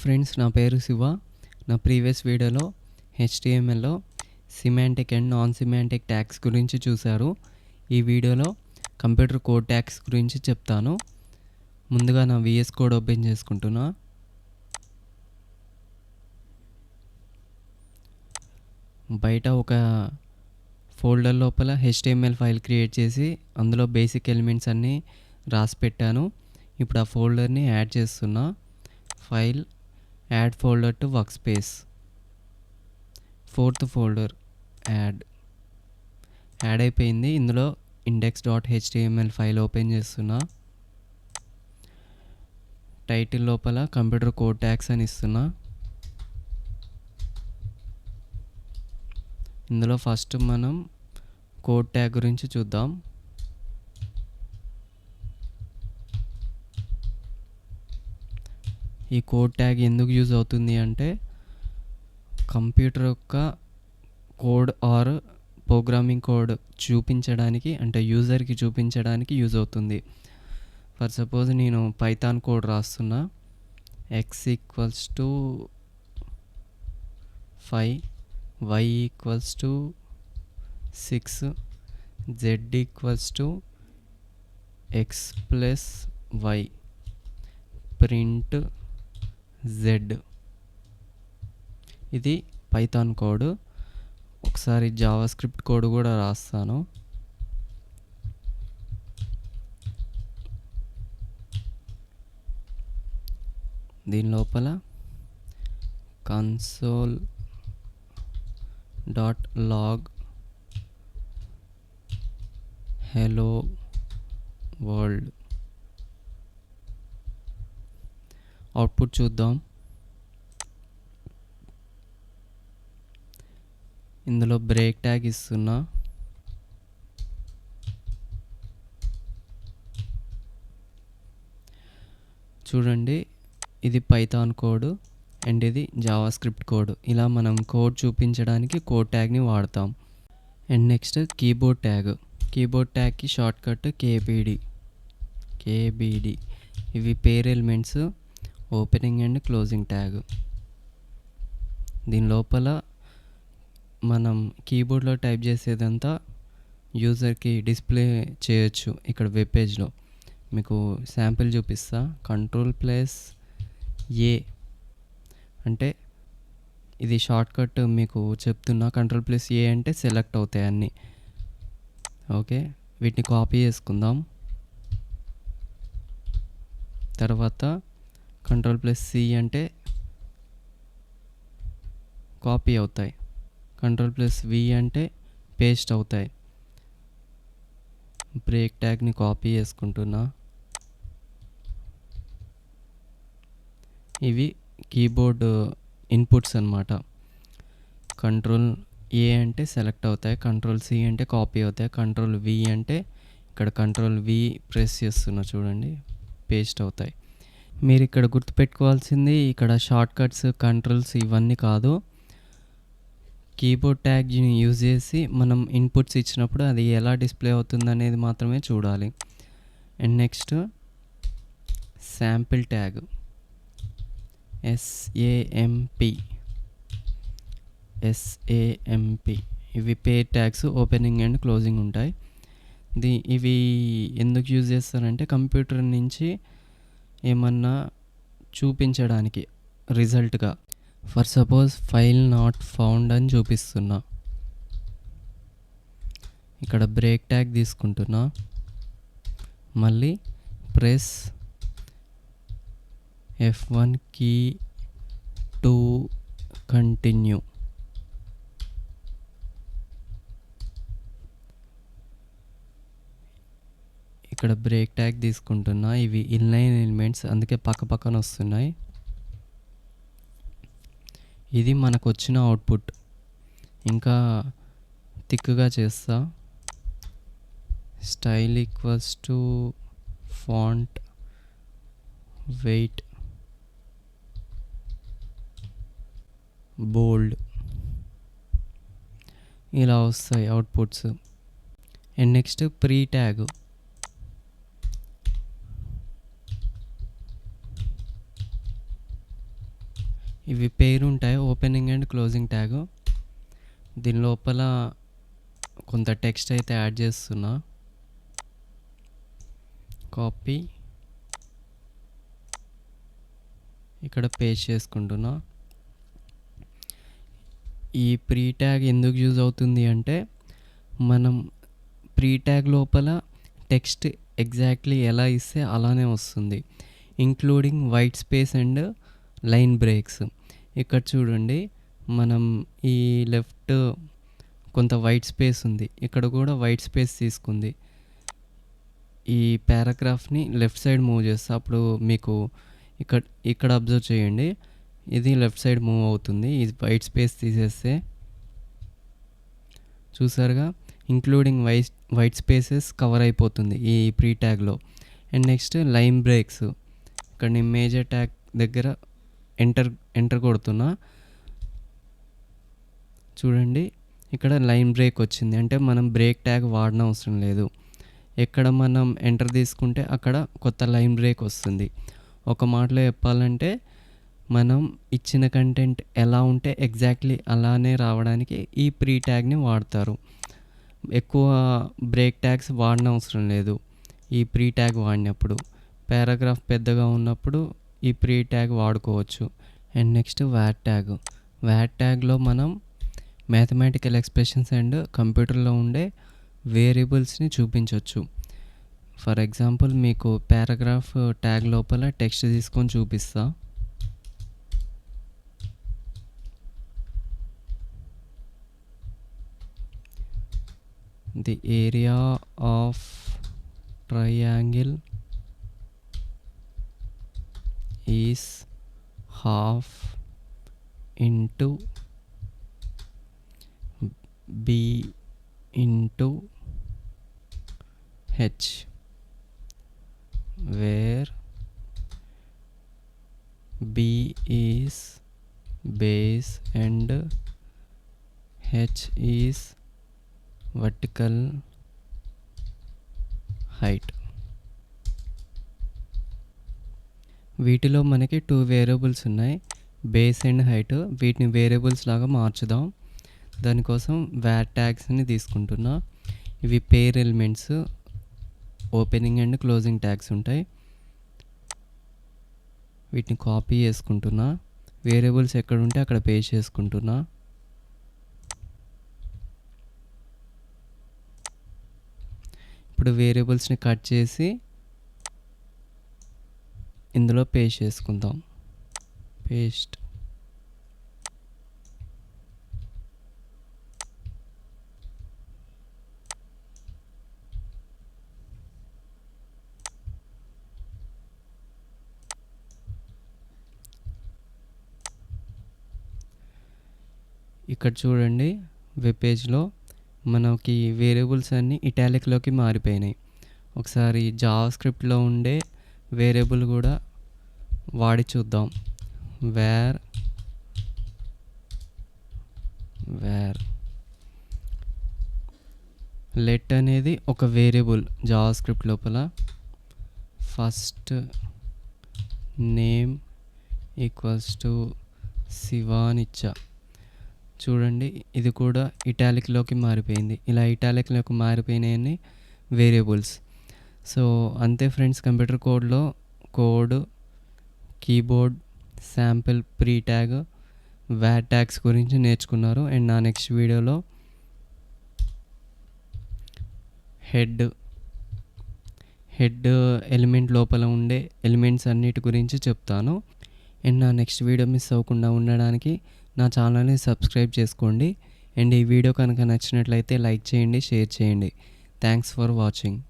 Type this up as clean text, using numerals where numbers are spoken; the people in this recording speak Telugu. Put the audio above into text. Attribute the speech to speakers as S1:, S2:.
S1: ఫ్రెండ్స్, నా పేరు శివ. నా ప్రీవియస్ వీడియోలో HTMLలో semantic and non semantic tags గురించి చూశారు. ఈ వీడియోలో కంప్యూటర్ కోడ్ ట్యాగ్స్ గురించి చెప్తాను. ముందుగా నా Vscode ఓపెన్ చేసుకుంటున్నా. బయట ఒక ఫోల్డర్ లోపల HTML ఫైల్ క్రియేట్ చేసి అందులో బేసిక్ ఎలిమెంట్స్ అన్నీ రాసి పెట్టాను. ఇప్పుడు ఆ ఫోల్డర్ని యాడ్ చేస్తున్నా. File, add folder to work space, 4th folder add అయిపోయింది. ఇందులో index.html ఫైల్ ఓపెన్ చేస్తున్నా. టైటిల్ లోపల కంప్యూటర్ కోడ్ ట్యాగ్స్ అని ఇస్తున్నా. ఇందులో ఫస్ట్ మనం కోడ్ ట్యాగ్ గురించి చూద్దాం. ఈ కోడ్ ట్యాగ్ ఎందుకు యూజ్ అవుతుంది అంటే కంప్యూటర్ యొక్క కోడ్ ఆర్ ప్రోగ్రామింగ్ కోడ్ చూపించడానికి, అంటే యూజర్కి చూపించడానికి యూజ్ అవుతుంది. ఫర్ సపోజ్ నేను పైథాన్ కోడ్ రాస్తున్నా. x = 5, y = 6, z = x + y, print z. ఇది పైథాన్ కోడ్. ఒకసారి జావా స్క్రిప్ట్ కోడ్ కూడా రాస్తాను. దీని లోపల console.log hello world అవుట్పుట్ చూద్దాం. ఇందులో బ్రేక్ ట్యాగ్ ఇస్తున్నా. చూడండి, ఇది పైథాన్ కోడ్ అండ్ ఇది జావా స్క్రిప్ట్ కోడ్. ఇలా మనం కోడ్ చూపించడానికి కోడ్ ట్యాగ్ని వాడతాం. And next keyboard tag. Keyboard ట్యాగ్కి షార్ట్ కట్ KBD. ఇవి pair elements, opening and closing tag. దీని లోపల మనం కీబోర్డ్లో టైప్ చేసేదంతా యూజర్కి డిస్ప్లే చేయొచ్చు. ఇక్కడ వెబ్ పేజ్లో మీకు శాంపిల్ చూపిస్తా. Ctrl+A అంటే ఇది షార్ట్ కట్ మీకు చెప్తున్నా. Ctrl+A అంటే సెలెక్ట్ అవుతాయి అన్నీ. ఓకే, వీటిని కాపీ చేసుకుందాం. తర్వాత Ctrl+C అంటే కాపీ అవుతాయి. Ctrl+V అంటే పేస్ట్ అవుతాయి. బ్రేక్ ట్యాగ్ని కాపీ చేసుకుంటున్నా. ఇవి కీబోర్డ్ ఇన్పుట్స్ అన్నమాట. Ctrl+A అంటే సెలెక్ట్ అవుతాయి, Ctrl+C అంటే కాపీ అవుతాయి, Ctrl+V అంటే ఇక్కడ Ctrl+V ప్రెస్ చేస్తున్నా చూడండి, పేస్ట్ అవుతాయి. మీరు ఇక్కడ గుర్తుపెట్టుకోవాల్సింది ఇక్కడ షార్ట్ కట్స్, కంట్రోల్స్ ఇవన్నీ కాదు. కీబోర్డ్ ట్యాగ్ని యూజ్ చేసి మనం ఇన్పుట్స్ ఇచ్చినప్పుడు అది ఎలా డిస్ప్లే అవుతుంది అనేది మాత్రమే చూడాలి. And next sample tag, SAMP. ఇవి pair tags, opening and closing ఉంటాయి. ఇవి ఎందుకు యూజ్ చేస్తారంటే కంప్యూటర్ నుంచి ఏమన్నా చూపించడానికి రిజల్ట్గా. For suppose file not found అని చూపిస్తున్నా. ఇక్కడ బ్రేక్ ట్యాగ్ తీసుకుంటున్నా. మళ్ళీ press F1 key to continue. ఇక్కడ బ్రేక్ ట్యాగ్ తీసుకుంటున్నా. ఇవి ఇన్లైన్ ఎలిమెంట్స్, అందుకే పక్కన వస్తున్నాయి. ఇది మనకు వచ్చిన అవుట్పుట్. ఇంకా థిక్గా చేస్తా. స్టైల్ = ఫాంట్ వెయిట్ బోల్డ్. ఇలా వస్తాయి outputs. And next pre tag. ఇవి పేరు ఉంటాయి, ఓపెనింగ్ అండ్ క్లోజింగ్ ట్యాగ్. దీని లోపల కొంత టెక్స్ట్ అయితే యాడ్ చేస్తున్నా. కాపీ, ఇక్కడ పేస్ట్ చేసుకుంటున్నా. ఈ ప్రీ ట్యాగ్ ఎందుకు యూజ్ అవుతుంది అంటే, మనం ప్రీ ట్యాగ్ లోపల టెక్స్ట్ ఎగ్జాక్ట్లీ ఎలా ఇస్తే అలానే వస్తుంది, including white space and line breaks. ఇక్కడ చూడండి, మనం ఈ లెఫ్ట్ కొంత వైట్ స్పేస్ ఉంది, ఇక్కడ కూడా వైట్ స్పేస్ తీసుకుంది. ఈ పారాగ్రాఫ్ని లెఫ్ట్ సైడ్ మూవ్ చేస్తే అప్పుడు మీకు ఇక్కడ అబ్జర్వ్ చేయండి, ఇది లెఫ్ట్ సైడ్ మూవ్ అవుతుంది. ఇది వైట్ స్పేస్ తీసేస్తే చూసారుగా, ఇంక్లూడింగ్ వైట్ స్పేసెస్ కవర్ అయిపోతుంది ఈ ప్రీ ట్యాగ్లో. And next line breaks. ఇక్కడ నేను మేజర్ ట్యాగ్ దగ్గర ఎంటర్ కొడుతున్నా. చూడండి, ఇక్కడ లైన్ బ్రేక్ వచ్చింది, అంటే మనం బ్రేక్ ట్యాగ్ వాడన అవసరం లేదు. ఎక్కడ మనం ఎంటర్ తీసుకుంటే అక్కడ కొత్త లైన్ బ్రేక్ వస్తుంది. ఒక మాటలో చెప్పాలంటే, మనం ఇచ్చిన కంటెంట్ ఎలా ఉంటే ఎగ్జాక్ట్లీ అలానే రావడానికి ఈ ప్రీ ట్యాగ్ని వాడతారు. ఎక్కువ బ్రేక్ ట్యాగ్స్ వాడన అవసరం లేదు ఈ ప్రీ ట్యాగ్ వాడినప్పుడు. పారాగ్రాఫ్ పెద్దగా ఉన్నప్పుడు ఈ ప్రీ ట్యాగ్ వాడుకోవచ్చు. And next var tag. Var ట్యాగ్లో మనం మ్యాథమెటికల్ ఎక్స్ప్రెషన్స్ అండ్ కంప్యూటర్లో ఉండే వేరియబుల్స్ని చూపించవచ్చు. ఫర్ ఎగ్జాంపుల్ మీకు పారాగ్రాఫ్ ట్యాగ్ లోపల టెక్స్ట్ తీసుకొని చూపిస్తా. The area of triangle is half into b into h, where b is base and h is vertical height. వీటిలో మనకి 2 వేరియబుల్స్ ఉన్నాయి, బేస్ అండ్ హైట్. వీటిని వేరియబుల్స్ లాగా మార్చుదాం. దానికోసం వ్యాట్ ట్యాగ్స్ని తీసుకుంటున్నా. ఇవి pair elements, opening and closing tags ఉంటాయి. వీటిని కాపీ చేసుకుంటున్నా. వేరియబుల్స్ ఎక్కడ ఉంటే అక్కడ పేస్ట్ చేసుకుంటున్నా. ఇప్పుడు వేరియబుల్స్ని కట్ చేసి ఇందులో పేస్ట్ చేసుకుందాం. పేస్ట్. ఇక్కడ చూడండి, వెబ్ పేజ్లో మనకి వేరియబుల్స్ అన్నీ ఇటాలిక్లోకి మారిపోయినాయి. ఒకసారి జావా స్క్రిప్ట్లో ఉండే వేరియబుల్ కూడా వాడి చూద్దాం. వేర్ లెట్ అనేది ఒక వేరియబుల్ జావా స్క్రిప్ట్ లోపల. First name equals to Shiva అని ఇచ్చా. చూడండి, ఇది కూడా ఇటాలిక్లోకి మారిపోయింది. ఇలా ఇటాలిక్లోకి మారిపోయినాయని వేరియబుల్స్. సో అంతే ఫ్రెండ్స్, కంప్యూటర్ కోడ్లో code, keyboard, sample, pre tag, VAT tags గురించి నేర్చుకున్నారు. అండ్ నా నెక్స్ట్ వీడియోలో హెడ్ ఎలిమెంట్ లోపల ఉండే ఎలిమెంట్స్ అన్నిటి గురించి చెప్తాను. అండ్ నా నెక్స్ట్ వీడియో మిస్ అవ్వకుండా ఉండడానికి నా ఛానల్ని సబ్స్క్రైబ్ చేసుకోండి. అండ్ ఈ వీడియో కనుక నచ్చినట్లయితే లైక్ చేయండి, షేర్ చేయండి. Thanks for watching.